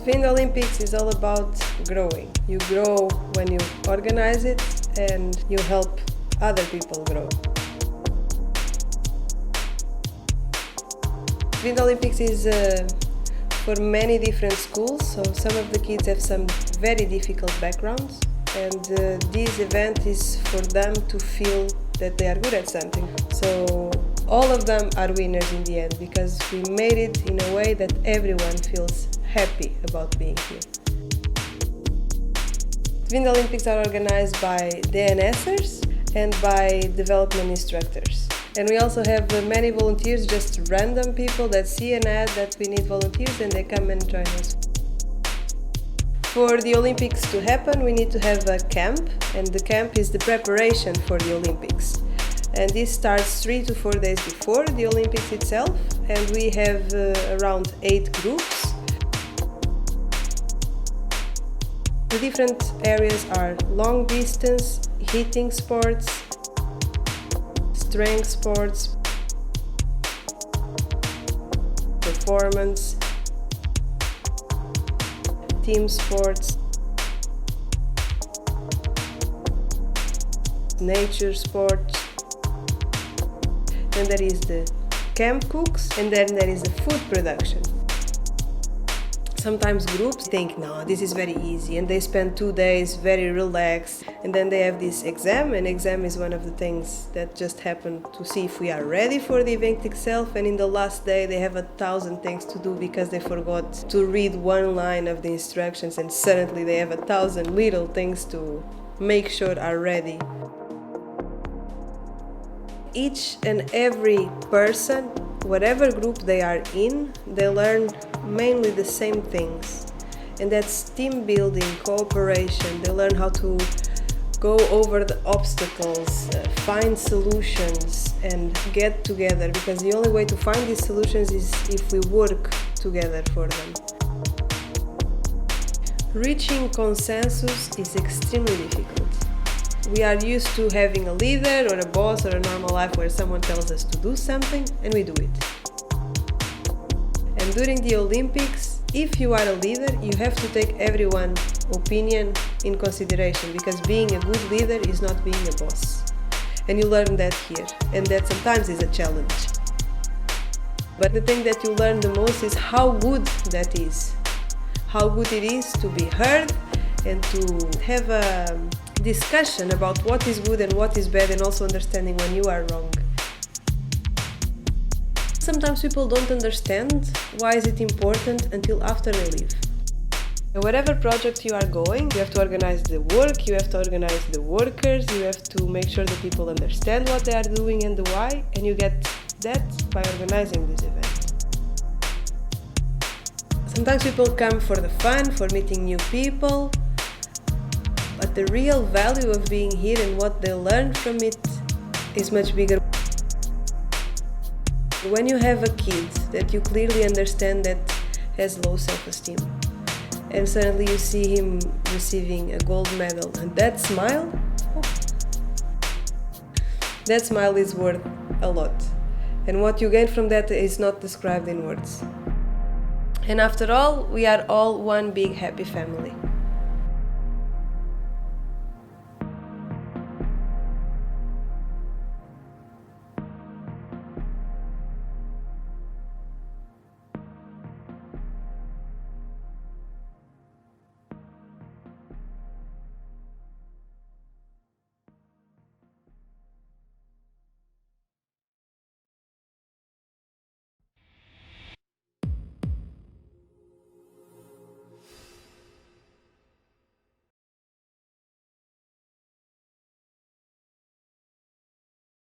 Tvind Olympics is all about growing. You grow when you organize it and you help other people grow. Tvind Olympics is for many different schools, so some of the kids have some very difficult backgrounds, and this event is for them to feel that they are good at something. So all of them are winners in the end, because we made it in a way that everyone feels happy about being here. Tvind Olympics are organized by DNSers and by development instructors. And we also have many volunteers, just random people that see an ad that we need volunteers and they come and join us. For the Olympics to happen, we need to have a camp, and the camp is the preparation for the Olympics. And this starts 3 to 4 days before the Olympics itself, and we have around 8 groups. The different areas are long distance, hitting sports, strength sports, performance, team sports, nature sports, and there is the camp cooks, and then there is the food production. Sometimes groups think, no, this is very easy, and they spend 2 days very relaxed, and then they have this exam, and exam is one of the things that just happen to see if we are ready for the event itself, and in the last day they have 1,000 things to do because they forgot to read one line of the instructions, and suddenly they have 1,000 little things to make sure are ready. Each and every person, whatever group they are in, they learn mainly the same things, and that's team building, cooperation. They learn how to go over the obstacles, find solutions and get together, because the only way to find these solutions is if we work together for them. Reaching consensus is extremely difficult. We are used to having a leader or a boss or a normal life where someone tells us to do something and we do it. And during the Olympics, if you are a leader, you have to take everyone's opinion in consideration, because being a good leader is not being a boss. And you learn that here, and that sometimes is a challenge. But the thing that you learn the most is how good that is. How good it is to be heard and to have a discussion about what is good and what is bad, and also understanding when you are wrong. Sometimes people don't understand why is it important until after they leave. And whatever project you are going, you have to organize the work, you have to organize the workers, you have to make sure that people understand what they are doing and the why, and you get that by organizing this event. Sometimes people come for the fun, for meeting new people, but the real value of being here and what they learn from it is much bigger. When you have a kid that you clearly understand that has low self-esteem, and suddenly you see him receiving a gold medal, and that smile is worth a lot. And what you gain from that is not described in words. And after all, we are all one big happy family.